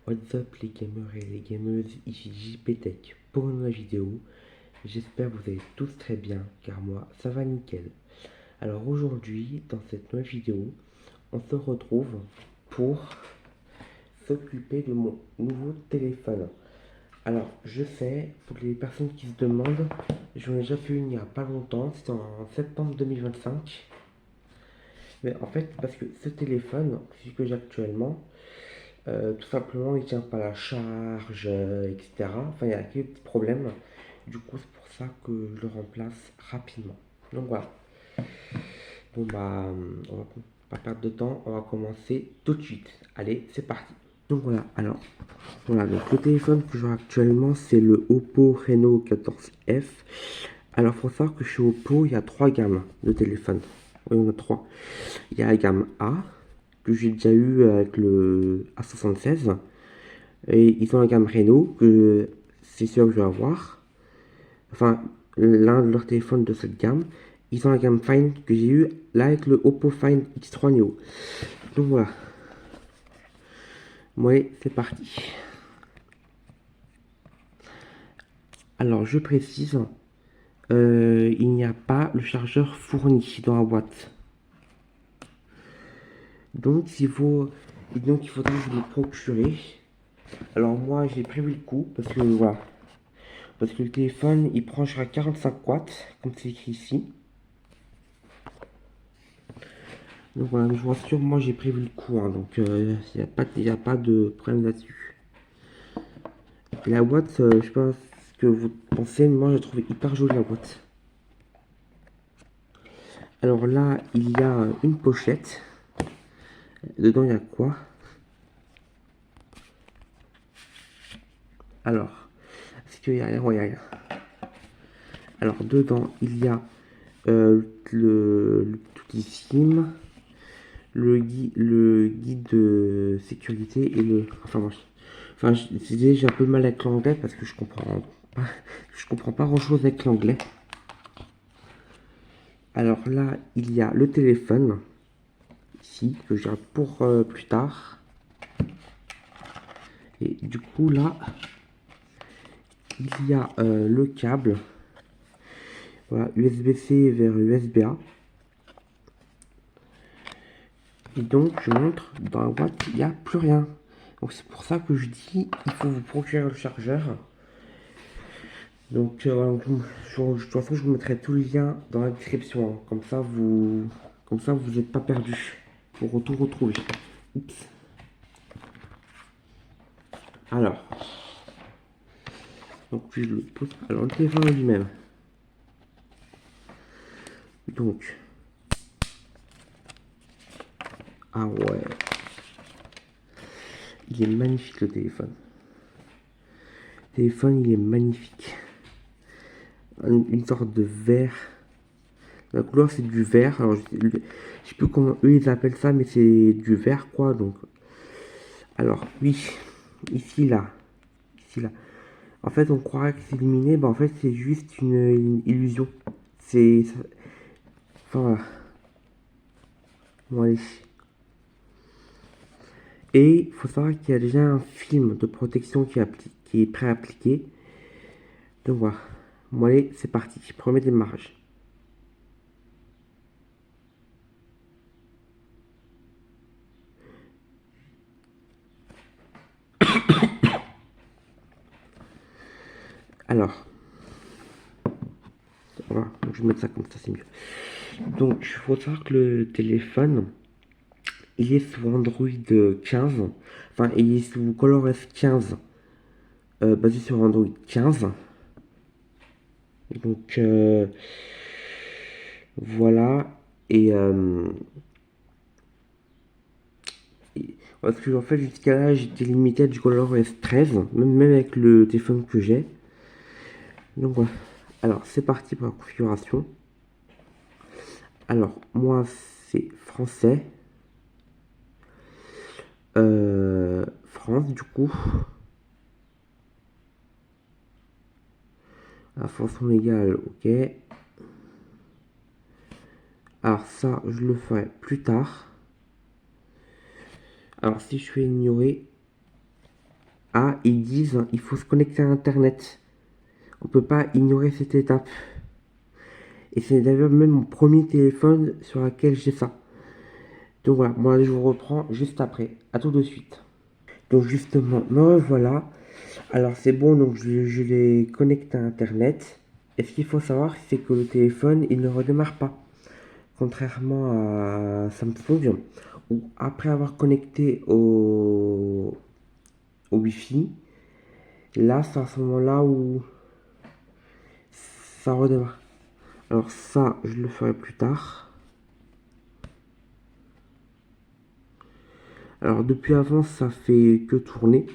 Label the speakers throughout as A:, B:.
A: What's up les gamers et les gameuses, ici JPTech pour une nouvelle vidéo. J'espère que vous allez tous très bien car moi ça va nickel. Alors aujourd'hui dans cette nouvelle vidéo on se retrouve pour s'occuper de mon nouveau téléphone. Alors je sais, pour les personnes qui se demandent, j'en ai déjà fait une il n'y a pas longtemps, c'était en septembre 2025. Mais en fait parce que ce téléphone, celui que j'ai actuellement, tout simplement, il tient pas la charge, etc. Enfin, il y a quelques petits problèmes. Du coup, c'est pour ça que je le remplace rapidement. Donc voilà. Bon bah, on va pas perdre de temps. On va commencer tout de suite. Allez, c'est parti. Donc voilà. Alors, voilà. Donc le téléphone que j'ai actuellement, c'est le Oppo Reno 14F. Alors, faut savoir que chez Oppo, il y a trois gammes de téléphones. Oui, il y en a trois. Il y a la gamme A que j'ai déjà eu avec le A76. Et ils ont la gamme Reno, que c'est sûr que je vais avoir. Enfin, l'un de leurs téléphones de cette gamme. Ils ont la gamme Find que j'ai eu là avec le Oppo Find X3 Neo. Donc voilà. Ouais, c'est parti. Alors, je précise, il n'y a pas le chargeur fourni dans la boîte. Donc, il faudra que je le procurer. Alors, moi, j'ai prévu le coup parce que voilà. Parce que le téléphone, il prend jusqu'à 45 watts, comme c'est écrit ici. Donc voilà, je vous rassure, moi j'ai prévu le coup, hein, donc il n'y a pas de problème là-dessus. La boîte, je sais pas ce que vous pensez, mais moi j'ai trouvé hyper jolie la boîte. Alors là, il y a une pochette. Dedans, il y a quoi? Alors, est-ce qu'il y a rien? Ouais, il y a rien. Alors dedans, il y a le petit SIM, le guide de sécurité et le... Enfin, j'ai un peu mal avec l'anglais parce que je comprends pas grand-chose avec l'anglais. Alors là, il y a le téléphone, ici, que je garde pour plus tard. Et du coup, là, il y a le câble. Voilà, USB-C vers USB-A. Et donc, je montre, dans la boîte, il n'y a plus rien. Donc c'est pour ça que je dis, il faut vous procurer le chargeur. Donc, de toute façon, je vous mettrai tout le lien dans la description, hein. Comme ça, vous n'êtes pas perdu pour tout retrouver. Oups. Alors, donc puis je le pose. Alors, le téléphone lui-même. Donc, ah ouais, il est magnifique le téléphone. Le téléphone, il est magnifique. Une sorte de vert. La couleur, c'est du vert. Alors, je sais plus comment eux ils appellent ça, mais c'est du vert quoi. Donc, alors oui, ici là, ici là. En fait, on croirait que c'est illuminé, bah en fait, c'est juste une illusion. Enfin voilà. Bon allez. Et il faut savoir qu'il y a déjà un film de protection qui est pré-appliqué. Donc voilà. Bon allez, c'est parti. Premier démarrage. Alors, voilà, donc je vais mettre ça comme ça, c'est mieux. Donc, il faut savoir que le téléphone, il est sous Android 15. Enfin, il est sous ColorOS 15, basé sur Android 15. Donc, voilà. Et, parce que en fait, jusqu'à là, j'étais limité à du ColorOS 13, même avec le téléphone que j'ai. Donc voilà. Alors, c'est parti pour la configuration. Alors, moi, c'est français. France, du coup. La fonction légale, ok. Alors ça, je le ferai plus tard. Alors si je fais ignorer, Ah, ils disent il faut se connecter à Internet. On peut pas ignorer cette étape. Et c'est d'ailleurs même mon premier téléphone sur lequel j'ai ça. Donc voilà, moi je vous reprends juste après. À tout de suite. Donc justement, me voilà. Alors c'est bon, donc je l'ai connecté à Internet. Et ce qu'il faut savoir, c'est que le téléphone, il ne redémarre pas. Contrairement à Samsung, où après avoir connecté au Wi-Fi, là c'est à ce moment-là où ça redémarre. Alors ça, je le ferai plus tard. Alors depuis avant, ça fait que tourner.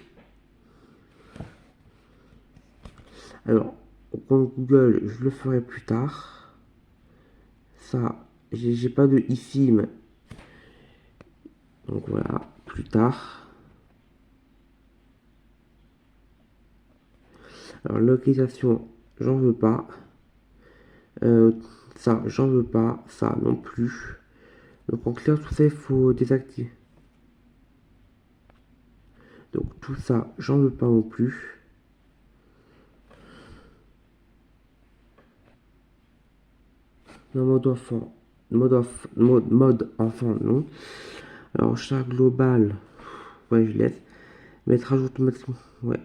A: Alors, au compte Google, je le ferai plus tard. Ça, j'ai pas de ici, mais donc voilà, plus tard. Alors localisation, j'en veux pas. Euh, Ça, j'en veux pas. Ça non plus. Donc en clair, tout ça, il faut désactiver. Donc tout ça, j'en veux pas non plus. Non, mode enfant. Mode enfant, non. Alors chat global, ouais, je laisse. Métrage automatique, ouais.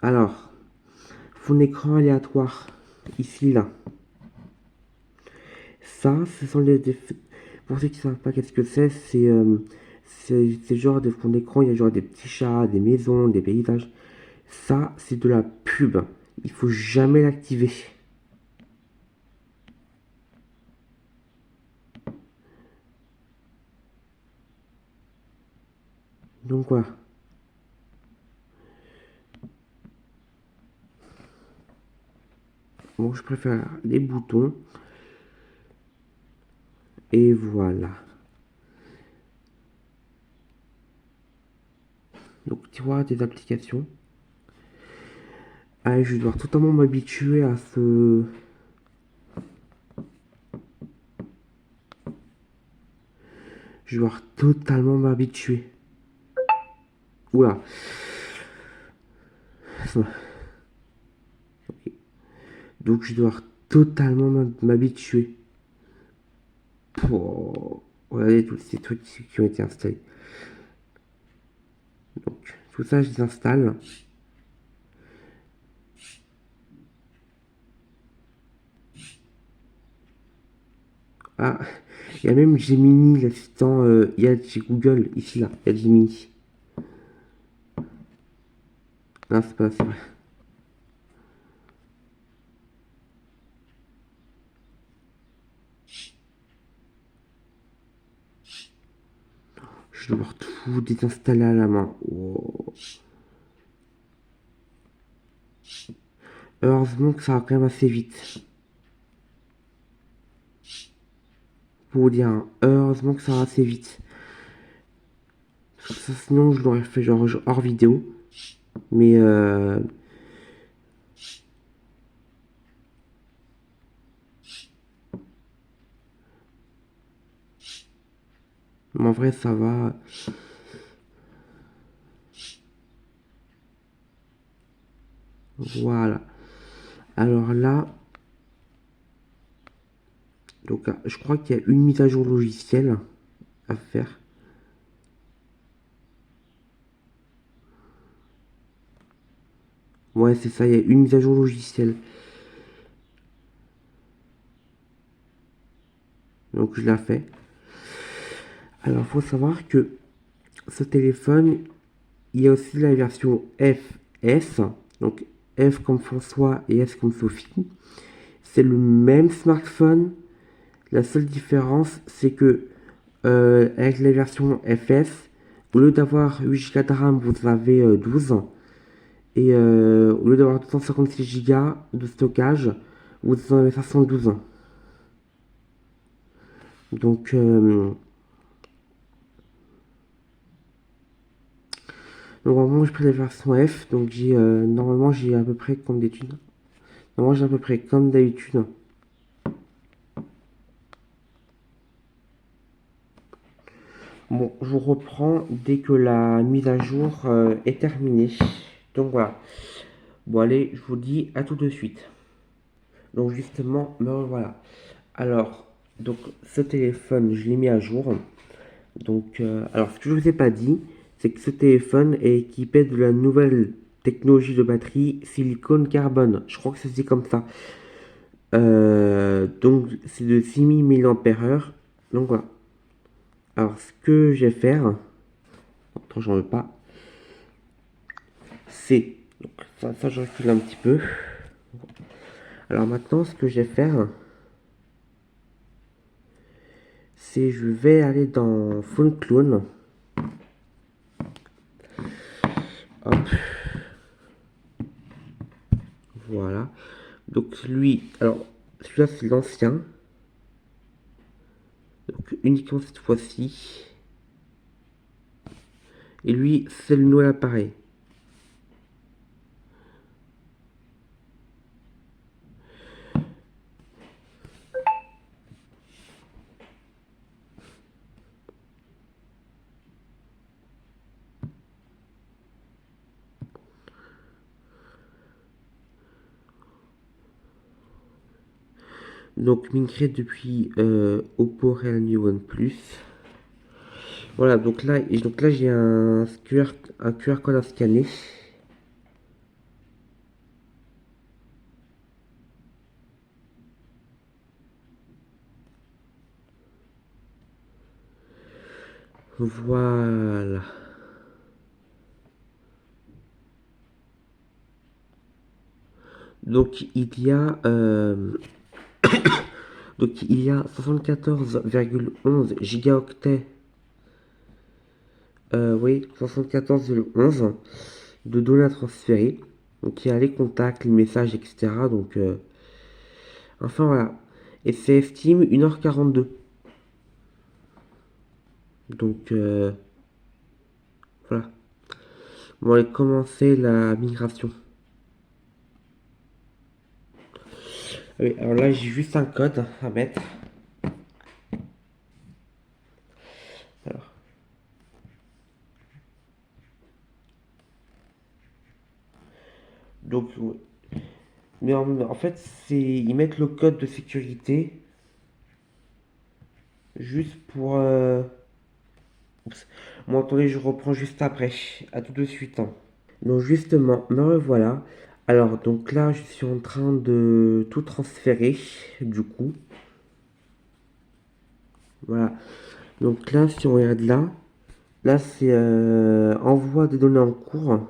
A: Alors, fond d'écran aléatoire. Ici, là. Ça, ce sont pour ceux qui ne savent pas qu'est-ce que c'est genre de fond d'écran, il y a genre des petits chats, des maisons, des paysages. Ça, c'est de la pub. Il faut jamais l'activer. Donc voilà. Bon, je préfère les boutons. Et voilà. Donc, tiroir des applications. Ah, je vais devoir totalement m'habituer à ce... Je vais devoir totalement m'habituer. Oula. Ok. Donc, je vais devoir totalement m'habituer. Pour... Regardez tous ces trucs qui ont été installés. Donc, tout ça, je les installe. Ah, il y a même Gemini, l'assistant. Il y a chez Google, ici, là. Il y a Gemini. Non, c'est pas, c'est vrai. Je vais devoir tout désinstaller à la main. Oh. Heureusement que ça va quand même assez vite. Pour vous dire, hein, heureusement que ça va assez vite. Ça, sinon, je l'aurais fait genre hors vidéo. Mais en vrai, ça va. Voilà. Alors là, donc je crois qu'il y a une mise à jour logicielle à faire. Ouais, c'est ça, il y a une mise à jour logicielle. Donc je l'ai fait. Alors, faut savoir que ce téléphone, il y a aussi la version FS. Donc F comme François et S comme Sophie. C'est le même smartphone. La seule différence, c'est que avec la version FS, au lieu d'avoir 8 Go de RAM, vous avez 12. Et au lieu d'avoir 256 Go de stockage, vous en avez 512. Donc, normalement, j'ai pris la version F. Donc, normalement, j'ai à peu près comme d'études. Normalement, j'ai à peu près comme d'habitude. Bon, je vous reprends dès que la mise à jour est terminée. Donc voilà. Bon allez, je vous dis à tout de suite. Donc justement, me revoilà. Alors, donc ce téléphone, je l'ai mis à jour. Donc, alors ce que je vous ai pas dit, c'est que ce téléphone est équipé de la nouvelle technologie de batterie silicone carbone. Je crois que ça se dit comme ça. Donc c'est de 6000 mAh. Donc voilà. Alors ce que je vais faire, attends, j'en veux pas, c'est, donc ça je recule un petit peu. Alors maintenant ce que je vais faire, c'est je vais aller dans Phone Clone. Hop, voilà. Donc lui, alors celui-là c'est l'ancien. Donc uniquement cette fois-ci. Et lui, c'est le nouvel appareil. Donc migré depuis Oppo Realme OnePlus. Voilà, donc là j'ai un QR code à scanner. Voilà. Donc il y a 74,11 gigaoctets. Oui, 74,11 de données à transférer. Donc il y a les contacts, les messages, etc. Donc enfin voilà. Et c'est estime 1h42. Donc voilà. On va commencer la migration. Oui, alors là j'ai juste un code à mettre. Alors, donc, ouais. Mais en fait, ils mettent le code de sécurité juste pour. Oups. Bon, attendez, je reprends juste après. À tout de suite, hein. Donc justement, me revoilà. Alors donc là, je suis en train de tout transférer, du coup. Voilà. Donc là, si on regarde là c'est envoi des données en cours.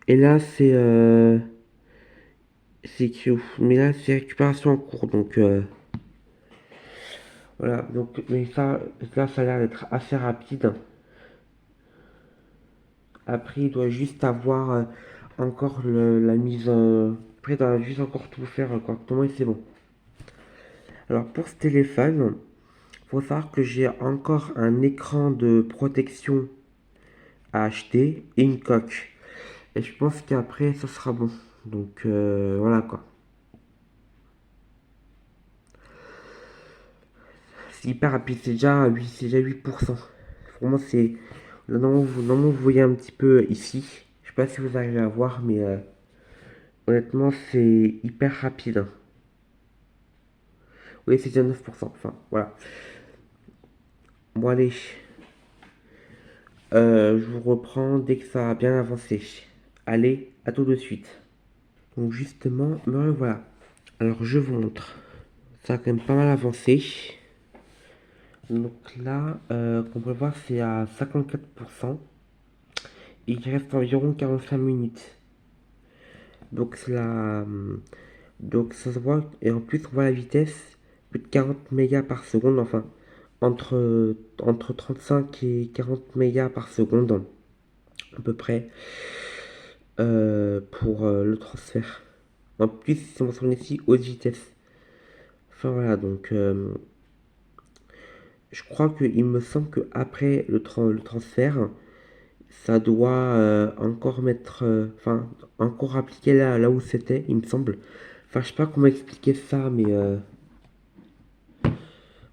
A: Et là, c'est que, mais là, c'est récupération en cours. Donc voilà. Donc, mais ça, là, ça a l'air d'être assez rapide. Après, il doit juste avoir encore la mise. Après, il doit juste encore tout faire correctement et c'est bon. Alors pour ce téléphone, faut savoir que j'ai encore un écran de protection à acheter et une coque. Et je pense qu'après, ça sera bon. Donc voilà quoi. C'est hyper rapide, c'est déjà 8%. Pour moi, c'est. Normalement, vous voyez un petit peu ici. Je sais pas si vous arrivez à voir, mais honnêtement, c'est hyper rapide. Oui, c'est déjà 9%. Enfin, voilà. Bon, allez. Je vous reprends dès que ça a bien avancé. Allez, à tout de suite. Donc justement, me revoilà. Alors je vous montre. Ça a quand même pas mal avancé. Donc là, qu'on peut voir, c'est à 54%. Et il reste environ 45 minutes. Donc donc ça se voit. Et en plus, on voit la vitesse. Plus de 40 mégas par seconde. Enfin, entre 35 et 40 mégas par seconde. À peu près. Pour le transfert. En plus, c'est mentionné ici haute vitesse. Enfin voilà, donc je crois qu'il me semble que après le transfert, ça doit encore mettre, enfin encore appliquer là où c'était, il me semble. Enfin, je sais pas comment expliquer ça, mais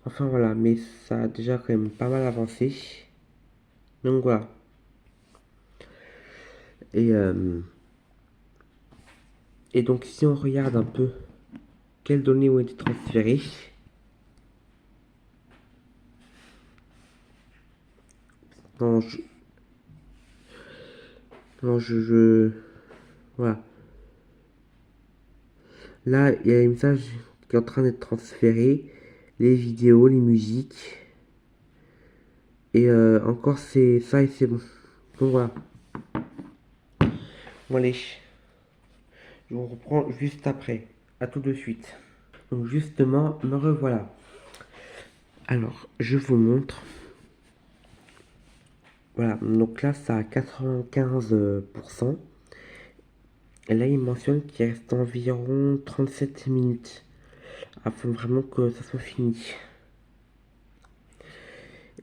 A: Enfin voilà, mais ça a déjà quand même pas mal avancé. Donc voilà. Et, euh, et donc si on regarde un peu quelles données ont été transférées, non, voilà. Là, il y a un message qui est en train d'être transféré, les vidéos, les musiques, et encore c'est ça et c'est bon. Donc voilà. Bon allez, je vous reprends juste après. À tout de suite. Donc justement, me revoilà. Alors, je vous montre. Voilà, donc là, ça a 95%. Et là, il mentionne qu'il reste environ 37 minutes afin vraiment que ça soit fini.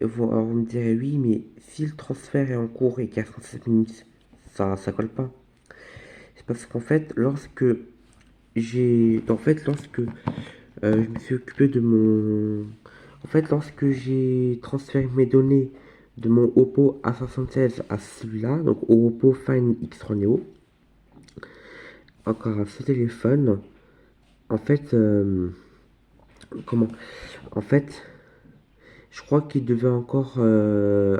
A: Et alors, vous me direz, oui, mais si le transfert est en cours et qu'il y a 37 minutes, ça colle pas. C'est parce qu'en fait, lorsque je me suis occupé de mon... En fait, lorsque j'ai transféré mes données de mon Oppo A76 à celui-là, donc au Oppo Find X3 Neo, encore à ce téléphone, en fait, comment? En fait, je crois qu'il devait encore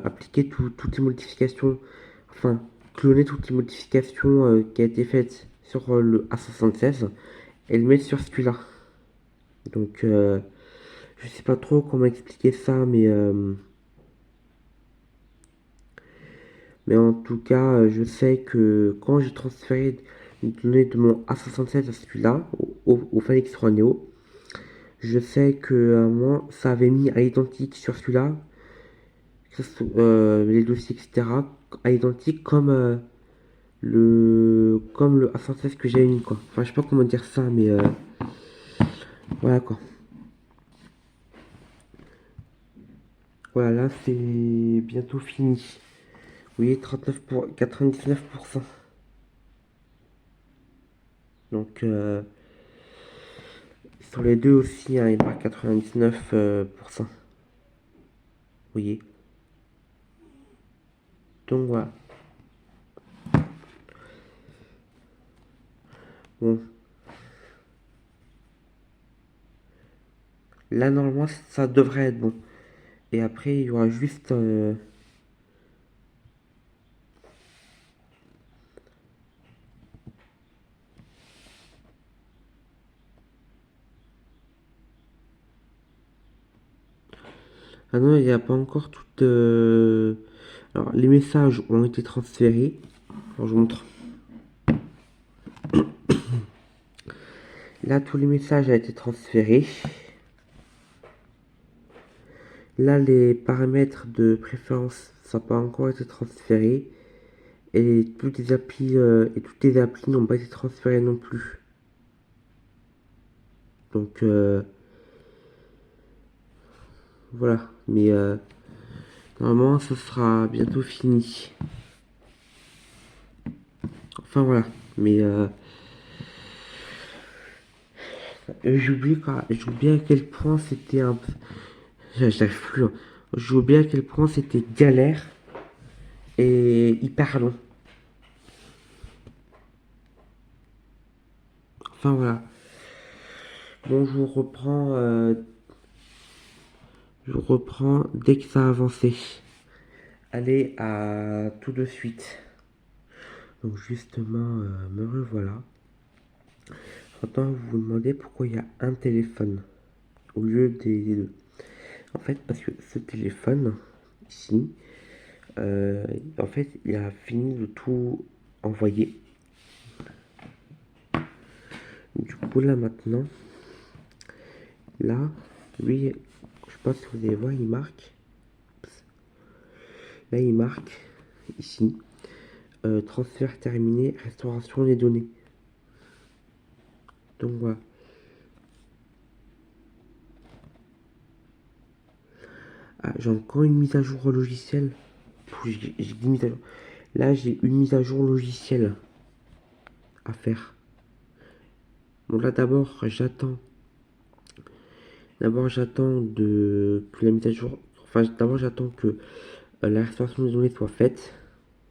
A: appliquer toutes les modifications, enfin, cloner toutes les modifications qui a été faites sur le A76 et le mettre sur celui-là. Donc, je sais pas trop comment expliquer ça, mais en tout cas, je sais que quand j'ai transféré les données de mon A67 à celui-là, au Phoenix 3 Neo, je sais que à un moment, ça avait mis à l'identique sur celui-là, les dossiers, etc., à l'identique comme le A116 que j'avais mis, quoi. Enfin, je sais pas comment dire ça, mais voilà, quoi. Voilà, là, c'est bientôt fini. Vous voyez, 99%. Donc, sur les deux aussi, hein, il marque 99%. Vous voyez. Donc voilà. Bon. Là, normalement, ça devrait être bon. Et après, il y aura juste... Ah non, il n'y a pas encore toutes... Alors, les messages ont été transférés. Alors, je vous montre. Là, tous les messages ont été transférés. Là, les paramètres de préférence, ça n'a pas encore été transféré. Et toutes les applis n'ont pas été transférées non plus. Donc, voilà. Mais normalement, ce sera bientôt fini. Enfin, voilà. Mais j'oublie à quel point c'était un peu... J'arrive plus, hein. J'oublie à quel point c'était galère et hyper long. Enfin, voilà. Bon, je vous reprends dès que ça a avancé. Allez, à tout de suite. Donc justement, me revoilà. Maintenant, vous vous demandez pourquoi il y a un téléphone au lieu des deux. En fait, parce que ce téléphone, ici, en fait, il a fini de tout envoyer. Du coup, là, maintenant, là, lui, je sais pas si vous allez voir, il marque. Là, il marque, ici, transfert terminé, restauration des données. Donc voilà. Ah, j'ai encore une mise à jour logiciel. J'ai dit mise à jour. Là, j'ai une mise à jour logicielle à faire. Bon, là, d'abord, j'attends D'abord j'attends que la mise à jour, enfin d'abord j'attends que la restauration des données soit faite,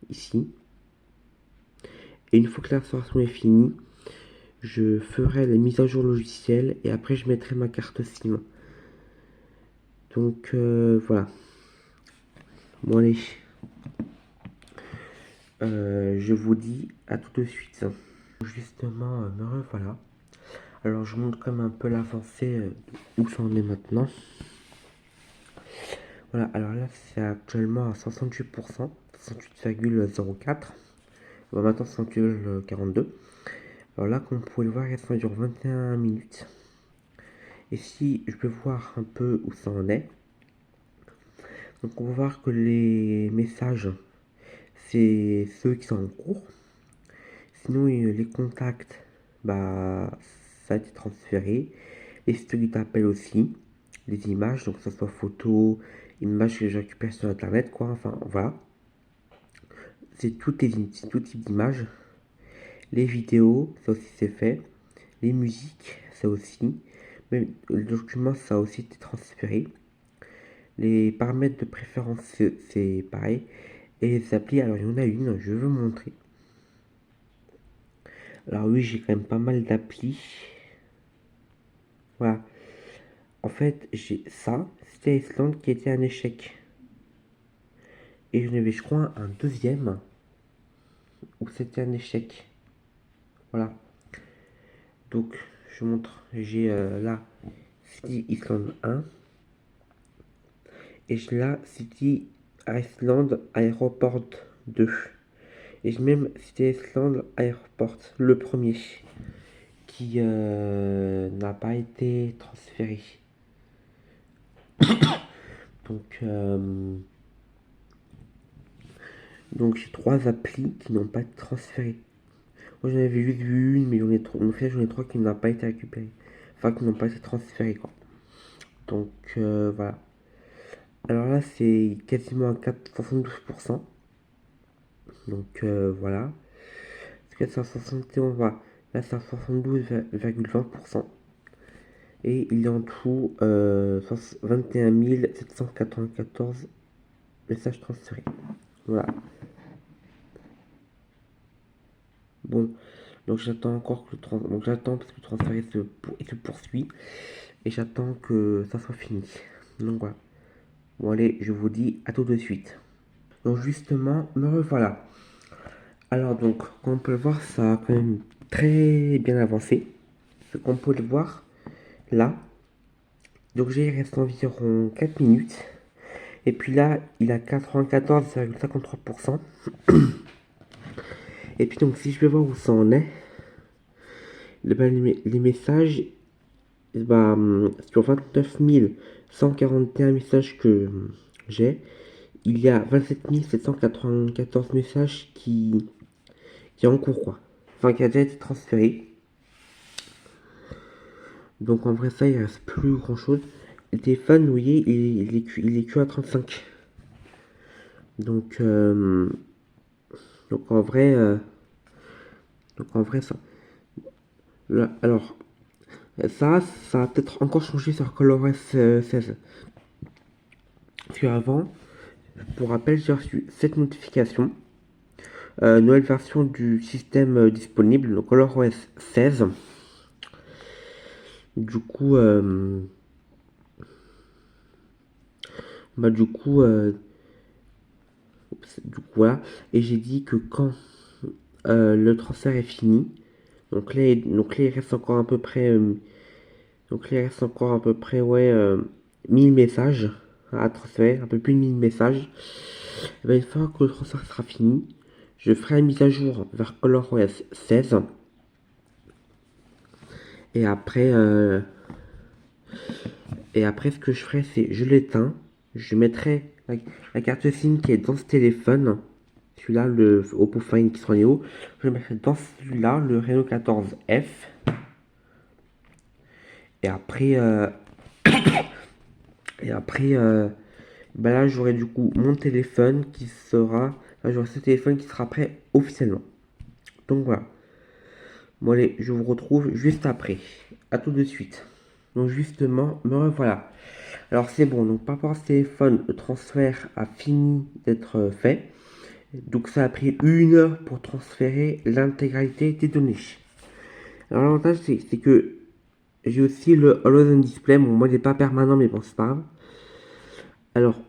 A: ici. Et une fois que la restauration est finie, je ferai la mise à jour logicielle et après je mettrai ma carte SIM. Donc voilà. Bon allez, je vous dis à tout de suite. Justement, me revoilà. Alors je montre comme un peu l'avancée où ça en est maintenant. Voilà, alors là c'est actuellement à 68%, 68,04. On va maintenant 68,42. Alors là, comme vous pouvez le voir, il reste environ 21 minutes. Et si je peux voir un peu où ça en est. Donc on va voir que les messages, c'est ceux qui sont en cours. Sinon, les contacts, bah, ça a été transféré. Les historiques d'appel aussi. Les images, donc que ce soit photos, images que je récupère sur internet, quoi. Enfin, voilà. C'est tout type d'images. Les vidéos, ça aussi c'est fait. Les musiques, ça aussi. Même le document, ça a aussi été transféré. Les paramètres de préférence, c'est pareil. Et les applis, alors il y en a une, je veux vous montrer. Alors oui, j'ai quand même pas mal d'applis. Voilà. En fait, j'ai ça, c'était Islande qui était un échec. Et j'en avais, je crois, un deuxième où c'était un échec. Voilà. Donc, je montre. J'ai là City Island 1. Et j'ai là City Iceland Airport 2. Et j'ai même City Island Airport, le premier, qui n'a pas été transféré. Donc j'ai trois applis qui n'ont pas été transférées. Moi j'en avais juste vu une, mais en fait j'en ai trois qui n'ont pas été récupérées. Enfin qui n'ont pas été transférées quoi. Donc voilà. Alors là c'est quasiment à 72%. Donc voilà. Parce que c'est à 71, voilà. Là c'est à 72,20%. Et il y a en tout 21 794 messages transférés. Voilà. Bon, donc j'attends encore que donc j'attends parce que le transfert il se poursuit. Et j'attends que ça soit fini. Donc voilà. Bon allez, je vous dis à tout de suite. Donc justement, me revoilà. Alors donc, comme on peut le voir, ça a quand même très bien avancé. Ce qu'on peut le voir là. Donc il reste environ 4 minutes. Et puis là, il a 94,53%. Et puis donc si je vais voir où ça en est, les messages, bah, sur 29 141 messages que j'ai, il y a 27 794 messages qui est en cours, quoi. Enfin, qui a déjà été transféré. Donc en vrai, ça, il reste plus grand chose. Le téléphone, vous voyez, il est que à 35. Donc, donc en vrai, ça. Là, alors, ça a peut-être encore changé sur ColorOS 16. Parce qu'avant, pour rappel, j'ai reçu cette notification. Nouvelle version du système disponible, donc ColorOS 16. Du coup, bah du coup, voilà. Et j'ai dit que quand le transfert est fini, donc là, il reste encore à peu près, ouais, 1000 messages à transférer, un peu plus de 1000 messages. Et ben, une fois que le transfert sera fini, je ferai la mise à jour vers ColorOS 16. Et après, ce que je ferai, c'est je l'éteins, je mettrai la carte SIM qui est dans ce téléphone, celui-là, le Oppo Find X3 Neo, je le mettrai dans celui-là, le Reno 14F. Et après, bah là, j'aurai du coup mon téléphone qui sera, là, j'aurai ce téléphone qui sera prêt officiellement. Donc voilà. Bon allez, je vous retrouve juste après. À tout de suite. Donc justement, me revoilà. Alors c'est bon, donc par rapport à ce téléphone, le transfert a fini d'être fait. Donc ça a pris 1 heure pour transférer l'intégralité des données. Alors l'avantage c'est que j'ai aussi le Always on Display. Bon, moi il n'est pas permanent, mais bon, c'est pas grave. Alors,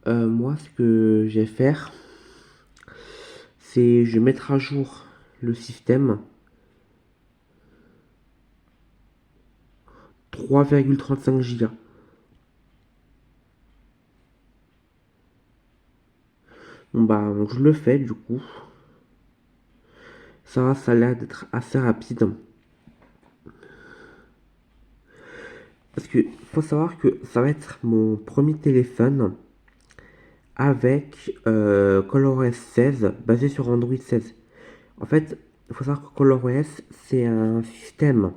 A: moi ce que je vais faire, c'est je vais mettre à jour le système. 3,35 Go. Bon bah, je le fais du coup. Ça a l'air d'être assez rapide. Parce que faut savoir que ça va être mon premier téléphone avec ColorOS 16 basé sur Android 16. En fait, il faut savoir que ColorOS c'est un système.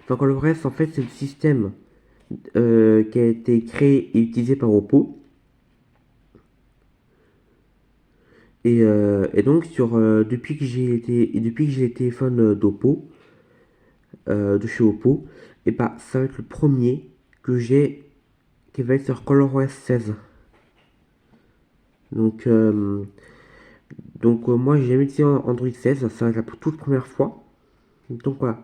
A: Enfin, ColorOS en fait c'est le système qui a été créé et utilisé par Oppo. Et donc depuis que j'ai les téléphones d'Oppo, de chez Oppo, et bah ça va être le premier que j'ai qui va être sur ColorOS 16. Donc, moi j'ai jamais utilisé Android 16, ça va être la toute première fois. Donc voilà.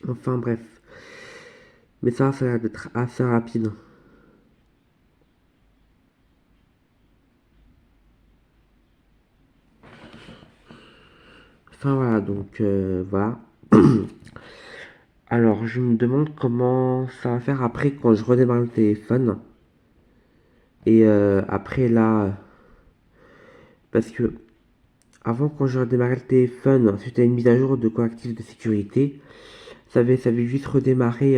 A: Enfin bref. Mais ça a l'air d'être assez rapide. Enfin voilà, donc voilà. Alors je me demande comment ça va faire après quand je redémarre le téléphone. Et après là, parce que avant quand je redémarrais le téléphone, suite à une mise à jour de correctif de sécurité, ça avait juste redémarré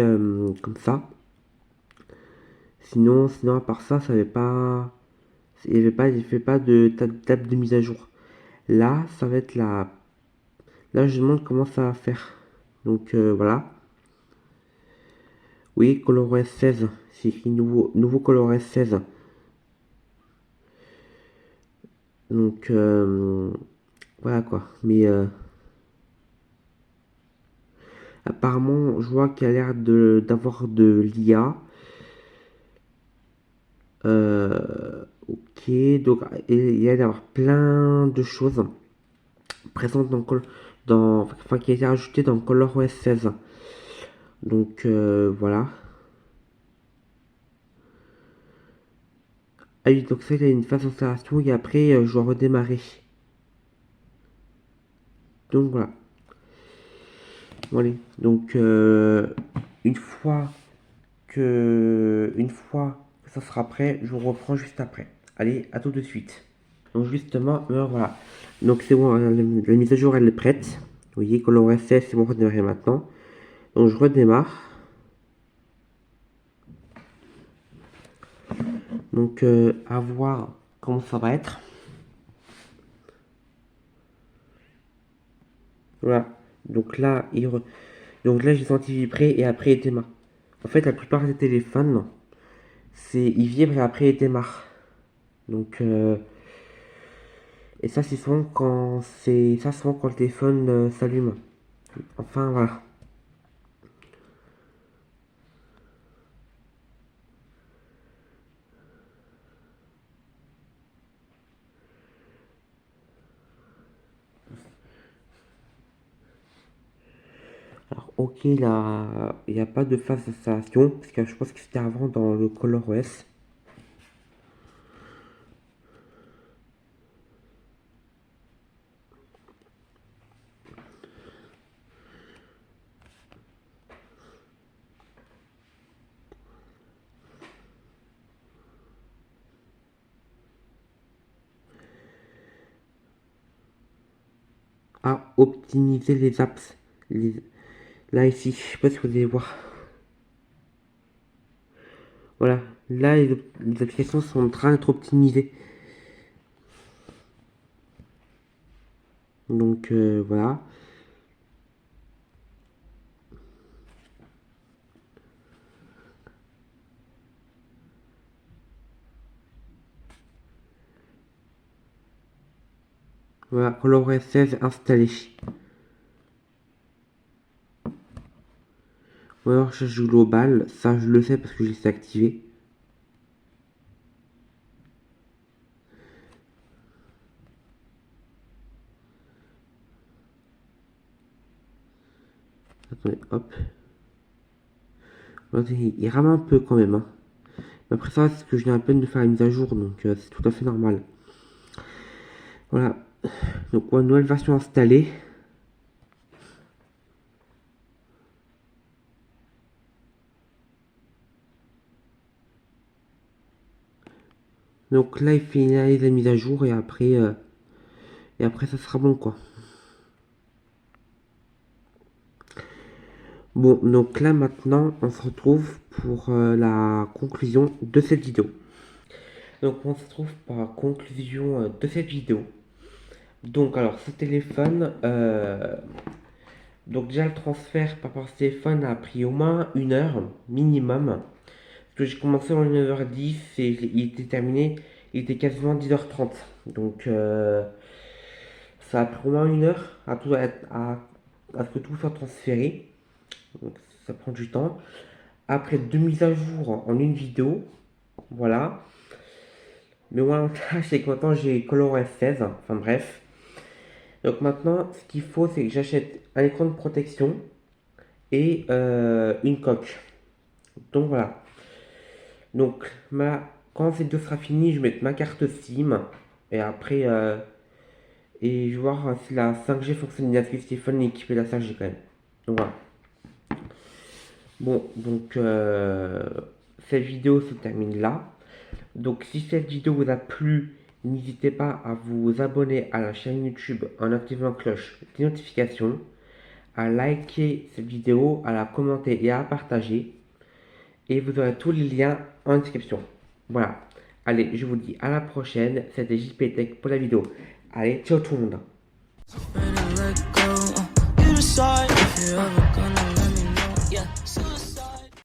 A: comme ça. Sinon à part ça, ça avait pas, il fait pas de table de mise à jour. Là, ça va être la, là je me demande comment ça va faire. Donc voilà. Oui, ColorOS 16, c'est écrit nouveau ColorOS 16. Donc voilà quoi. Mais apparemment, je vois qu'il y a l'air d'avoir de l'IA. Ok, donc il y a d'avoir plein de choses présentes enfin, qui a été rajoutées dans ColorOS 16. Donc voilà. Ah oui, donc ça, il y a une phase d'installation et après, je dois redémarrer. Donc voilà. Bon, allez. Donc une fois que ça sera prêt, je vous reprends juste après. Allez, à tout de suite. Donc justement, voilà. Donc c'est bon, la mise à jour elle est prête. Vous voyez, ColorOS 16, c'est bon, redémarrer maintenant. Donc je redémarre. Donc à voir comment ça va être. Voilà. Donc là j'ai senti vibrer et après il démarre. En fait, la plupart des téléphones, il vibre et après il démarre. Donc et ça c'est souvent quand le téléphone s'allume. Enfin voilà. Alors ok, là il n'y a pas de phase d'installation parce que je pense que c'était avant dans le ColorOS. À optimiser les apps. Là ici, je sais pas si vous allez voir. Voilà, là les applications sont en train d'être optimisées. Donc voilà. Voilà, ColorOS 16 installé. Ou alors recherche globale, ça je le sais parce que je l'ai activé. Attendez, hop. Il rame un peu quand même. Hein. Mais après ça, c'est que je viens à peine de faire la mise à jour, donc c'est tout à fait normal. Voilà. Donc une nouvelle version installée. Donc là, il finalise la mise à jour et après ça sera bon quoi. Bon, donc là maintenant, on se retrouve pour la conclusion de cette vidéo. Donc on se retrouve pour la conclusion de cette vidéo. Donc alors, ce téléphone, donc déjà le transfert par rapport à ce téléphone a pris au moins 1 heure minimum. Parce que j'ai commencé à 9h10 et il était terminé, il était quasiment 10h30. Donc ça a pris au moins 1 heure à ce que tout soit transféré. Donc ça prend du temps. Après 2 mises à jour en une vidéo, voilà. Mais moi l'avantage c'est que maintenant j'ai ColorOS 16, enfin bref. Donc maintenant ce qu'il faut c'est que j'achète un écran de protection et une coque. Donc voilà. Donc quand ces deux sera fini, je vais mettre ma carte SIM et après et je vais voir si la 5G fonctionne bien, parce que ce téléphone est équipé de la 5G quand même. Donc voilà. Bon, donc cette vidéo se termine là. Donc si cette vidéo vous a plu, n'hésitez pas à vous abonner à la chaîne YouTube en activant la cloche des notifications, à liker cette vidéo, à la commenter et à la partager. Et vous aurez tous les liens en description. Voilà. Allez, je vous dis à la prochaine. C'était JP Tech pour la vidéo. Allez, ciao tout le monde.